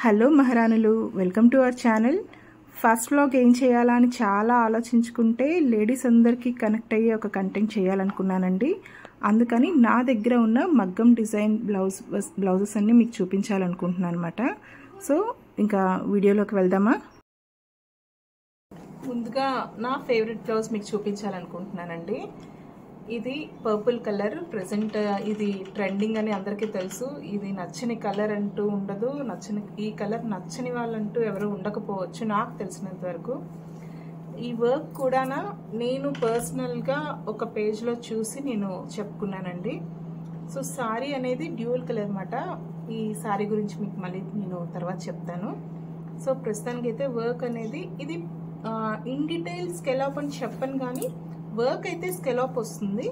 Hello మహారాణులు, welcome to our channel. First vlog ఏం చేయాలా అని చాలా ఆలోచించుకుంటే లేడీస్ అందరికీ కనెక్ట్ అయ్యే ఒక కంటెంట్ చేయాలనుకున్నానండి. అందుకని నా దగ్గర ఉన్న మగ్గం డిజైన్ బ్లౌజెస్ అన్ని మీకు చూపించాలనుకుంటున్నాను అనమాట. సో ఇంకా వీడియోలోకి వెళ్దామా. ముందుగా నా ఫేవరెట్ బ్లౌజ్ మీకు చూపించాలనుకుంటున్నానండి. ఇది పర్పుల్ కలర్. ప్రెసెంట్ ఇది ట్రెండింగ్ అని అందరికీ తెలుసు. ఇది నచ్చని కలర్ అంటూ ఉండదు, ఈ కలర్ నచ్చని వాళ్ళంటూ ఎవరు ఉండకపోవచ్చు నాకు తెలిసినంత వరకు. ఈ వర్క్ కూడా నేను పర్సనల్గా ఒక పేజ్లో చూసి నేను చెప్పుకున్నానండి. సో సారీ అనేది డ్యూయల్ కలర్ అన్నమాట. ఈ సారీ గురించి మీకు మళ్ళీ నేను తర్వాత చెప్తాను. సో ప్రస్తుతానికి అయితే వర్క్ అనేది ఇది ఇన్ డీటెయిల్ స్కెలాప్ అని చెప్పను, కానీ వర్క్ అయితే స్కెలాప్ వస్తుంది.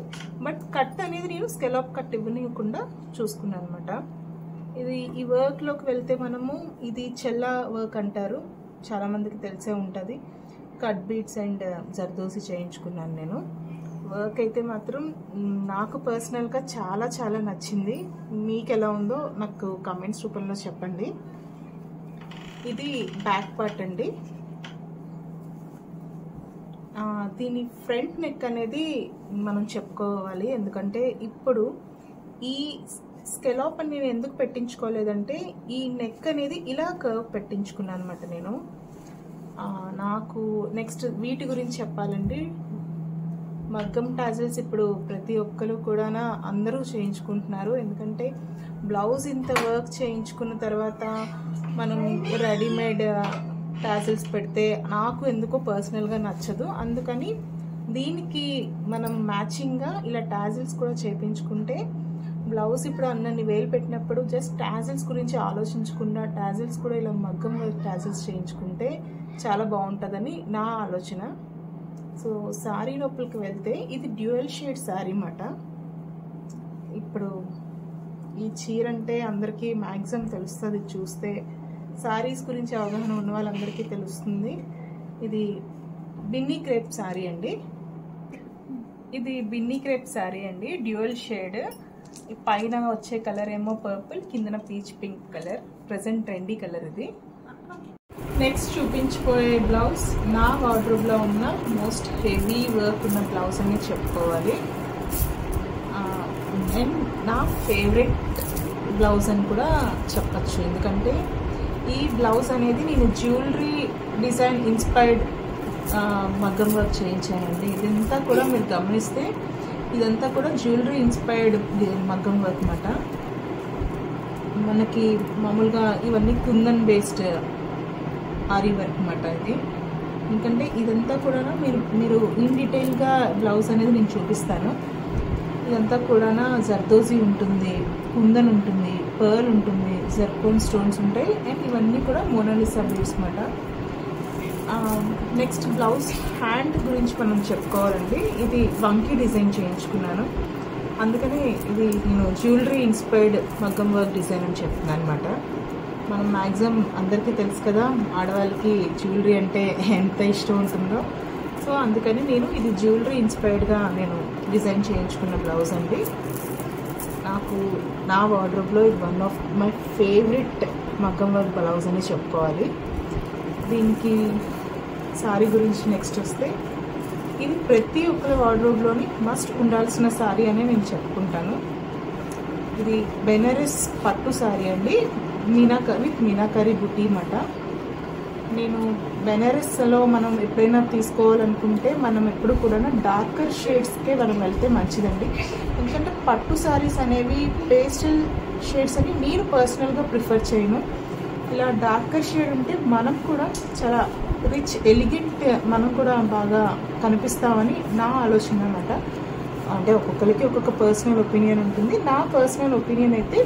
బట్ కట్ అనేది నేను స్కెలాప్ కట్ ఇవ్వనివ్వకుండా చూసుకున్నాను అనమాట. ఇది ఈ వర్క్లోకి వెళ్తే మనము ఇది చెల్లా వర్క్ అంటారు, చాలా మందికి తెలిసే ఉంటుంది. కట్ బీట్స్ అండ్ జర్దోసి చేయించుకున్నాను నేను. వర్క్ అయితే మాత్రం నాకు పర్సనల్గా చాలా చాలా నచ్చింది. మీకు ఎలా ఉందో నాకు కామెంట్స్ రూపంలో చెప్పండి. ఇది బ్యాక్ పార్ట్ అండి. దీని ఫ్రంట్ నెక్ అనేది మనం చెప్పుకోవాలి. ఎందుకంటే ఇప్పుడు ఈ స్కెలాప్ అని నేను ఎందుకు పెట్టించుకోలేదంటే ఈ నెక్ అనేది ఇలా కర్వ్ పెట్టించుకున్నాను అనమాట నేను. నాకు నెక్స్ట్ వీటి గురించి చెప్పాలండి. మగ్గం టాజిల్స్ ఇప్పుడు ప్రతి ఒక్కరు కూడా అందరూ చేయించుకుంటున్నారు. ఎందుకంటే బ్లౌజ్ ఇంత వర్క్ చేయించుకున్న తర్వాత మనం రెడీమేడ్ టాజిల్స్ పెడితే నాకు ఎందుకో పర్సనల్గా నచ్చదు. అందుకని దీనికి మనం మ్యాచింగ్గా ఇలా టాజిల్స్ కూడా చేయించుకుంటే బ్లౌజ్ ఇప్పుడు అన్నన్ని వేలు పెట్టినప్పుడు జస్ట్ టాజిల్స్ గురించి ఆలోచించకుండా టాజిల్స్ కూడా ఇలా మగ్గం వర్క్ టాజిల్స్ చేయించుకుంటే చాలా బాగుంటుందని నా ఆలోచన. సో శారీ లోపలికి వెళ్తే ఇది డ్యూయల్ షేడ్ శారీ అన్నమాట. ఇప్పుడు ఈ చీర అంటే అందరికీ మ్యాక్సిమం తెలుస్తుంది, చూస్తే శారీస్ గురించి అవగాహన ఉన్న వాళ్ళందరికీ తెలుస్తుంది. ఇది బిన్నీ క్రేప్ శారీ అండి. Dual shade. పైన వచ్చే కలర్ ఏమో పర్పుల్, కిందన peach pink colour. Present trendy colour ఇది. నెక్స్ట్ చూపించిపోయే బ్లౌజ్ నా వార్డ్రోబ్లో ఉన్న మోస్ట్ హెవీ వర్క్ ఉన్న బ్లౌజ్ అని చెప్పుకోవాలి. అండ్ నా ఫేవరెట్ బ్లౌజ్ అని కూడా చెప్పచ్చు. ఎందుకంటే ఈ బ్లౌజ్ అనేది నేను జ్యువెలరీ డిజైన్ ఇన్స్పైర్డ్ మగ్గం వర్క్ చేయించానండి. ఇదంతా కూడా మీరు గమనిస్తే ఇదంతా కూడా జ్యువెలరీ ఇన్స్పైర్డ్ మగ్గం వర్క్ అన్నమాట. మనకి మామూలుగా ఇవన్నీ కుందన్ బేస్డ్ ఆరీ వర్క్ అన్నమాట ఇది. ఎందుకంటే ఇదంతా కూడా మీరు ఇన్ డీటెయిల్గా బ్లౌజ్ అనేది నేను చూపిస్తాను. ఇదంతా కూడా జర్దోజీ ఉంటుంది, కుందన్ ఉంటుంది, పర్ల్ ఉంటుంది, జర్కోన్ స్టోన్స్ ఉంటాయి. అండ్ ఇవన్నీ కూడా మోనాలిసా బీడ్స్ అన్నమాట. నెక్స్ట్ బ్లౌజ్ హ్యాండ్ గురించి మనం చెప్పుకోవాలండి. ఇది వంకీ డిజైన్ చేయించుకున్నాను, అందుకని ఇది నేను జ్యువెలరీ ఇన్స్పైర్డ్ మగ్గం వర్క్ డిజైన్ అని చెప్తున్నాను అనమాట. మనం మ్యాక్సిమం అందరికీ తెలుసు కదా, ఆడవాళ్ళకి జ్యువెలరీ అంటే ఎంత ఇష్టం ఉంటుందో. సో అందుకని నేను ఇది జ్యువెలరీ ఇన్స్పైర్డ్గా నేను డిజైన్ చేయించుకున్న బ్లౌజ్ అండి. నాకు నా వార్డ్రోబ్లో ఇది వన్ ఆఫ్ మై ఫేవరెట్ మగ్గం వర్క్ బ్లౌజ్ అని చెప్పుకోవాలి. దీనికి శారీ గురించి నెక్స్ట్ వస్తే ఇది ప్రతి ఒక్కరి వార్డ్రోబ్లోని మస్ట్ ఉండాల్సిన శారీ అని నేను చెప్పుకుంటాను. ఇది బెనారస్ పట్టు శారీ అండి, మీనాకరీ బుటీ అన్నమాట. నేను బెనారస్లో మనం ఎప్పుడైనా తీసుకోవాలనుకుంటే మనం ఎప్పుడు కూడా డార్కర్ షేడ్స్కే మనం వెళ్తే మంచిదండి. ఎందుకంటే పట్టు శారీస్ అనేవి పేస్టల్ షేడ్స్ అని నేను పర్సనల్గా ప్రిఫర్ చేయను. ఇలా డార్కర్ షేడ్ ఉంటే మనం కూడా చాలా రిచ్ ఎలిగెంట్, మనం కూడా బాగా కనిపిస్తామని నా ఆలోచన అన్నమాట. అంటే ఒక్కొక్కరికి ఒక్కొక్క పర్సనల్ ఒపీనియన్ ఉంటుంది. నా పర్సనల్ ఒపీనియన్ అయితే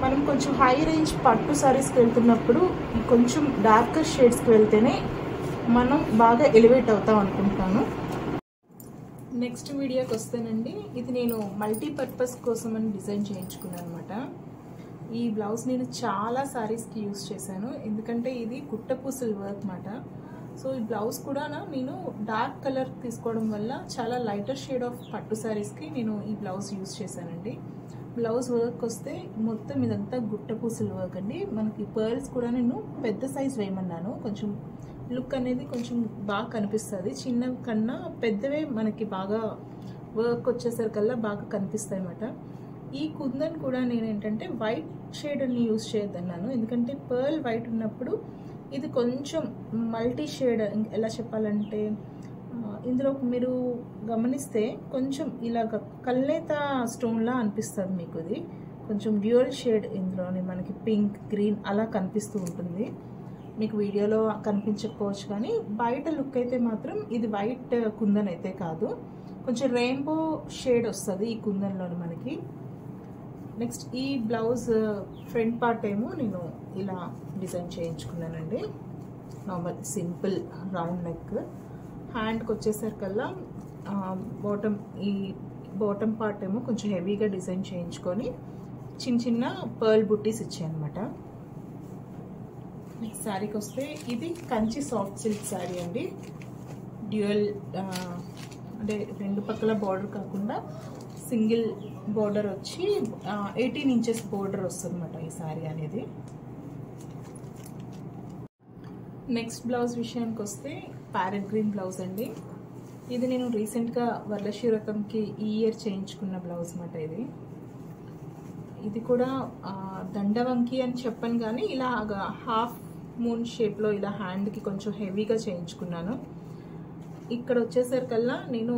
మనం కొంచెం హై రేంజ్ పట్టు శారీస్కి వెళ్తున్నప్పుడు కొంచెం డార్కర్ షేడ్స్కి వెళ్తేనే మనం బాగా ఎలివేట్ అవుతాం అనుకుంటాను. నెక్స్ట్ వీడియోకి వస్తేనండి, ఇది నేను మల్టీపర్పస్ కోసం అని డిజైన్ చేయించుకున్నాను అనమాట. ఈ బ్లౌజ్ నేను చాలా శారీస్కి యూజ్ చేశాను, ఎందుకంటే ఇది కుట్టపూసల వర్క్ అన్నమాట. సో ఈ బ్లౌజ్ కూడా నేను డార్క్ కలర్ తీసుకోవడం వల్ల చాలా లైటర్ షేడ్ ఆఫ్ పట్టు శారీస్కి నేను ఈ బ్లౌజ్ యూజ్ చేశానండి. బ్లౌజ్ వర్క్ వస్తే మొత్తం ఇదంతా గుట్ట పూసల వర్క్ అండి. మనకి పర్ల్స్ కూడా నేను పెద్ద సైజ్ వేయమన్నాను, కొంచెం లుక్ అనేది కొంచెం బాగా కనిపిస్తుంది. చిన్న కన్నా పెద్దవే మనకి బాగా వర్క్ వచ్చేసరికల్లా బాగా కనిపిస్తాయి అన్నమాట. ఈ కుందన్ కూడా నేను ఏంటంటే వైట్ షేడ్ అని యూజ్ చేయొద్దన్నాను, ఎందుకంటే పర్ల్ వైట్ ఉన్నప్పుడు ఇది కొంచెం మల్టీ షేడ్, ఎలా చెప్పాలంటే ఇందులో మీరు గమనిస్తే కొంచెం ఇలాగ కల్నేత స్టోన్లా అనిపిస్తుంది మీకు. ఇది కొంచెం డ్యూయల్ షేడ్ ఇందులోని మనకి పింక్ గ్రీన్ అలా కనిపిస్తూ ఉంటుంది. మీకు వీడియోలో కనిపించకపోవచ్చు కానీ బయట లుక్ అయితే మాత్రం ఇది వైట్ కుందన్ అయితే కాదు, కొంచెం రెయిన్బో షేడ్ వస్తుంది ఈ కుందన్లోని మనకి. నెక్స్ట్ ఈ బ్లౌజ్ ఫ్రంట్ పార్ట్ ఏమో నేను ఇలా డిజైన్ చేయించుకున్నానండి. Normal simple round neck. హ్యాండ్కి వచ్చేసరికల్లా ఈ బాటమ్ పార్ట్ ఏమో కొంచెం హెవీగా డిజైన్ చేయించుకొని చిన్న చిన్న పర్ల్ బుట్టీస్ ఇచ్చాయన్నమాట. నెక్స్ట్ శారీకి వస్తే ఇది కంచి సాఫ్ట్ సిల్క్ శారీ అండి. డ్యూయల్ అంటే రెండు పక్కల బార్డర్ కాకుండా సింగిల్ బార్డర్ వచ్చి 18 ఇంచెస్ బార్డర్ వస్తుంది అన్నమాట ఈ శారీ అనేది. నెక్స్ట్ బ్లౌజ్ విషయానికి వస్తే ప్యారెట్ గ్రీన్ బ్లౌజ్ అండి. ఇది నేను రీసెంట్గా వరలక్ష్మి వ్రతంకి ఈ ఇయర్ చేయించుకున్న బ్లౌజ్ అన్నమాట. ఇది కూడా దండవంకి అని చెప్పను కానీ ఇలాగా హాఫ్ మూన్ షేప్లో ఇలా హ్యాండ్కి కొంచెం హెవీగా చేయించుకున్నాను. ఇక్కడ వచ్చేసరికల్లా నేను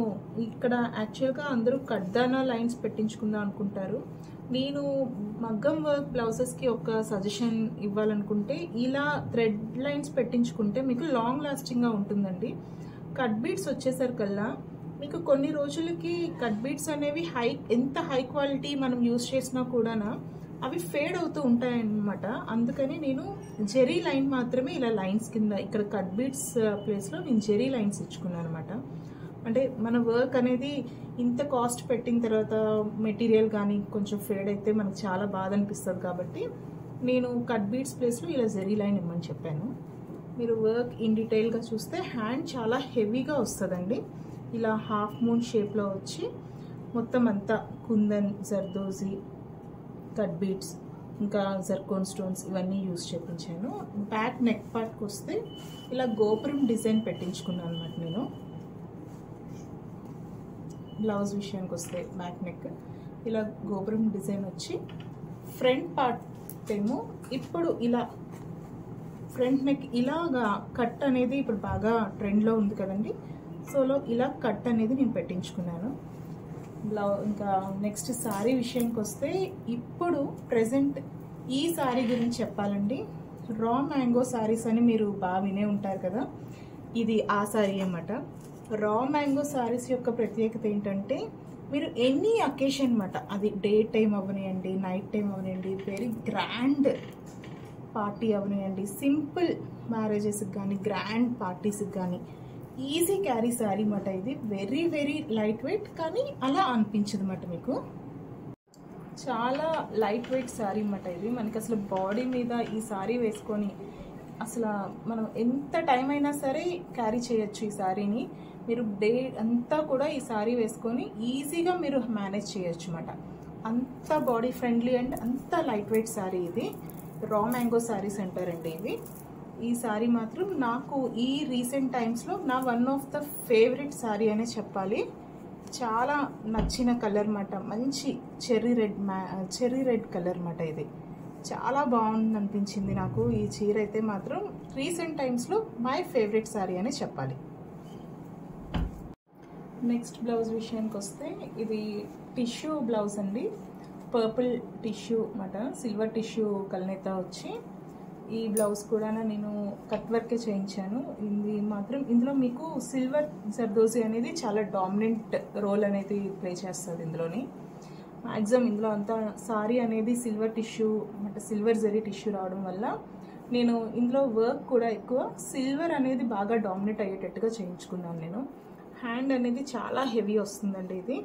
ఇక్కడ యాక్చువల్గా అందరూ కడ్దానా లైన్స్ పెట్టించుకుందాం అనుకుంటారు. నేను మగ్గం వర్క్ బ్లౌజెస్కి ఒక సజెషన్ ఇవ్వాలనుకుంటే ఇలా థ్రెడ్ లైన్స్ పెట్టించుకుంటే మీకు లాంగ్ లాస్టింగ్గా ఉంటుందండి. కట్ బీడ్స్ వచ్చేసరికల్లా మీకు కొన్ని రోజులకి కట్ బీడ్స్ అనేవి ఎంత హై క్వాలిటీ మనం యూజ్ చేసినా కూడా అవి ఫేడ్ అవుతూ ఉంటాయన్నమాట. అందుకని నేను జెరీ లైన్ మాత్రమే ఇలా లైన్స్ కింద ఇక్కడ కట్ బీడ్స్ ప్లేస్లో నేను జెరీ లైన్స్ ఇచ్చుకున్నాను అనమాట. అంటే మన వర్క్ అనేది ఇంత కాస్ట్ పెట్టిన తర్వాత మెటీరియల్ కానీ కొంచెం ఫేడ్ అయితే మనకు చాలా బాధ అనిపిస్తుంది. కాబట్టి నేను కట్ బీడ్స్ ప్లేస్లో ఇలా జెరీ లైన్ ఇవ్వమని చెప్పాను. మీరు వర్క్ ఇన్ డీటెయిల్గా చూస్తే హ్యాండ్ చాలా హెవీగా వస్తుందండి. ఇలా హాఫ్ మూన్ షేప్లో వచ్చి మొత్తం అంతా కుందన్, జర్దోజీ, కట్ బీడ్స్, ఇంకా జర్కోన్ స్టోన్స్ ఇవన్నీ యూజ్ చేయించాను. బ్యాక్ నెక్ పార్ట్కి వస్తే ఇలా గోపురం డిజైన్ పెట్టించుకున్నాను అనమాట నేను. బ్లౌజ్ విషయానికి వస్తే బ్యాక్ నెక్ ఇలా గోపురం డిజైన్ వచ్చి, ఫ్రంట్ పార్ట్ ఏమో ఇప్పుడు ఇలా ఫ్రంట్ నెక్ ఇలాగా కట్ అనేది ఇప్పుడు బాగా ట్రెండ్లో ఉంది కదండి. సోలో ఇలా కట్ అనేది నేను పెట్టించుకున్నాను. ఇంకా నెక్స్ట్ శారీ విషయానికి వస్తే ఇప్పుడు ప్రెజెంట్ ఈ శారీ గురించి చెప్పాలండి. రా మ్యాంగో శారీస్ అని మీరు బాగా వినే ఉంటారు కదా, ఇది ఆ శారీ అన్నమాట. రా మ్యాంగో శారీస్ యొక్క ప్రత్యేకత ఏంటంటే మీరు ఎనీ అకేషన్ అన్నమాట, అది డే టైం అవనియండి, నైట్ టైం అవనియండి, వెరీ గ్రాండ్ పార్టీ అవనియండి, సింపుల్ మ్యారేజెస్కి కానీ గ్రాండ్ పార్టీస్కి కానీ ఈజీ క్యారీ శారీ అన్నమాట. ఇది వెరీ వెరీ లైట్ వెయిట్, కానీ అలా అనిపించదు అన్నమాట. మీకు చాలా లైట్ వెయిట్ శారీ అన్నమాట. ఇది మనకి అసలు బాడీ మీద ఈ శారీ వేసుకొని అసలు మనం ఎంత టైం అయినా సరే క్యారీ చేయొచ్చు ఈ శారీని. మీరు డే అంతా కూడా ఈ శారీ వేసుకొని ఈజీగా మీరు మేనేజ్ చేయొచ్చు అన్నమాట. అంత బాడీ ఫ్రెండ్లీ అండ్ అంత లైట్ వెయిట్ శారీ ఇది. రా మ్యాంగో శారీస్ అంటారండి ఇవి. ఈ శారీ మాత్రం నాకు ఈ రీసెంట్ టైమ్స్లో నా one of the favourite sari అనే చెప్పాలి. చాలా నచ్చిన కలర్ మాట, మంచి చెర్రీ రెడ్ కలర్ మాట. ఇది చాలా బాగుంది అనిపించింది నాకు. ఈ చీర అయితే మాత్రం రీసెంట్ టైమ్స్లో మై ఫేవరెట్ శారీ అనే చెప్పాలి. నెక్స్ట్ బ్లౌజ్ విషయానికి వస్తే ఇది టిష్యూ బ్లౌజ్ అండి. పర్పుల్ టిష్యూ మాట, సిల్వర్ టిష్యూ కల్నేత వచ్చి ఈ బ్లౌజ్ కూడా నేను కట్ వర్కే చేయించాను. ఇది మాత్రం ఇందులో మీకు సిల్వర్ జర్దోజీ అనేది చాలా డామినెంట్ రోల్ అనేది ప్లే చేస్తుంది ఇందులోని. మ్యాక్సిమం ఇందులో అంతా సారీ అనేది సిల్వర్ టిష్యూ అంటే సిల్వర్ జరీ టిష్యూ రావడం వల్ల నేను ఇందులో వర్క్ కూడా ఎక్కువ సిల్వర్ అనేది బాగా డామినేట్ అయ్యేటట్టుగా చేయించుకున్నాను నేను. హ్యాండ్ అనేది చాలా హెవీ వస్తుందండి. ఇది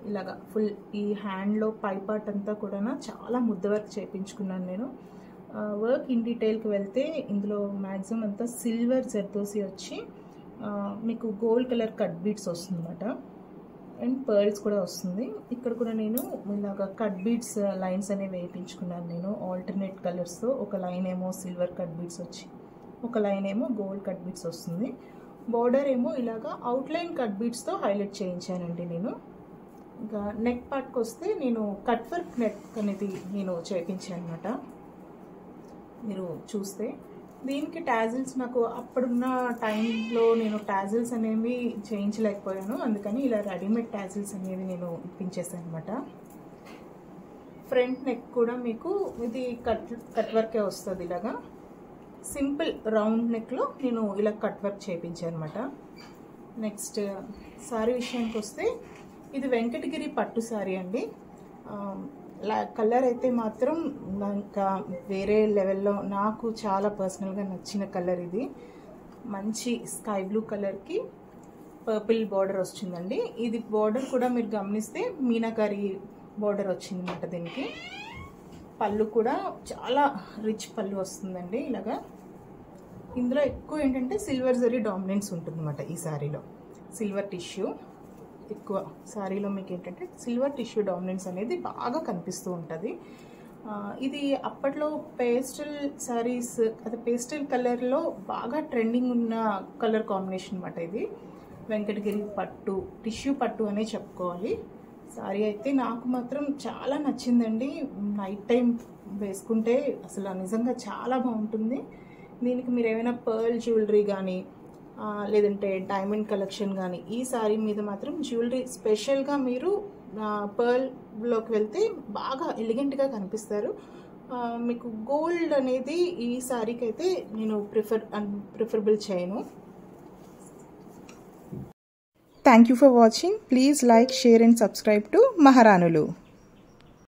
ఇలాగా ఫుల్ ఈ హ్యాండ్లో పై పార్ట్ అంతా కూడా చాలా ముద్ద వర్క్ చేయించుకున్నాను నేను. వర్క్ ఇన్ డీటెయిల్కి వెళ్తే ఇందులో మ్యాక్సిమం అంతా సిల్వర్ జర్దోసి వచ్చి మీకు గోల్డ్ కలర్ కట్ బీట్స్ వస్తుందన్నమాట. అండ్ పర్ల్స్ కూడా వస్తుంది. ఇక్కడ కూడా నేను ఇలాగ కట్ బీడ్స్ లైన్స్ అనేవి వేయించుకున్నాను నేను ఆల్టర్నేట్ కలర్స్తో. ఒక లైన్ ఏమో సిల్వర్ కట్ బీడ్స్ వచ్చి, ఒక లైన్ ఏమో గోల్డ్ కట్ బీడ్స్ వస్తుంది. బార్డర్ ఏమో ఇలాగా అవుట్లైన్ కట్ బీడ్స్తో హైలైట్ చేయించానండి నేను. ఇంకా నెక్ పార్ట్కి వస్తే నేను కట్ వర్క్ నెక్ అనేది నేను చేయించాను అనమాట. మీరు చూస్తే దీనికి టాజిల్స్ నాకు అప్పుడున్న టైంలో నేను టాజిల్స్ అనేవి చేయించలేకపోయాను, అందుకని ఇలా రెడీమేడ్ టాజిల్స్ అనేవి నేను ఇప్పించేసాను అనమాట. ఫ్రంట్ నెక్ కూడా మీకు ఇది కట్ వర్కే వస్తుంది. ఇలాగా సింపుల్ రౌండ్ నెక్లో నేను ఇలా కట్ వర్క్ చేయించాను అనమాట. నెక్స్ట్ సారీ విషయానికి వస్తే ఇది వెంకటగిరి పట్టు సారీ అండి. కలర్ అయితే మాత్రం ఇంకా వేరే లెవెల్లో నాకు చాలా పర్సనల్గా నచ్చిన కలర్ ఇది. మంచి స్కై బ్లూ కలర్కి పర్పుల్ బార్డర్ వచ్చిందండి. ఇది బార్డర్ కూడా మీరు గమనిస్తే మీనాకారి బార్డర్ వచ్చిందన్నమాట. దీనికి పళ్ళు కూడా చాలా రిచ్ పళ్ళు వస్తుందండి. ఇలాగా ఇందులో ఎక్కువ ఏంటంటే సిల్వర్ జరీ డామినెన్స్ ఉంటుందన్నమాట. ఈ శారీలో సిల్వర్ టిష్యూ ఎక్కువ, శారీలో మీకు ఏంటంటే సిల్వర్ టిష్యూ డామినెన్స్ అనేది బాగా కనిపిస్తూ ఉంటుంది. ఇది అప్పట్లో పేస్టల్ శారీస్, అది పేస్టల్ కలర్లో బాగా ట్రెండింగ్ ఉన్న కలర్ కాంబినేషన్ అనమాట. ఇది వెంకటగిరి పట్టు, టిష్యూ పట్టు అనే చెప్పుకోవాలి. శారీ అయితే నాకు మాత్రం చాలా నచ్చిందండి. నైట్ టైం వేసుకుంటే అసలు నిజంగా చాలా బాగుంటుంది. దీనికి మీరు ఏమైనా పర్ల్ జ్యువెలరీ కానీ లేదంటే డైమండ్ కలెక్షన్ కానీ, ఈ శారీ మీద మాత్రం జ్యువెలరీ స్పెషల్గా మీరు పర్ల్లోకి వెళ్తే బాగా ఎలిగెంట్గా కనిపిస్తారు. మీకు గోల్డ్ అనేది ఈ శారీకి అయితే నేను ప్రిఫరబుల్ చేయను. Thank you for watching. Please like, share and subscribe to మహారాణులు.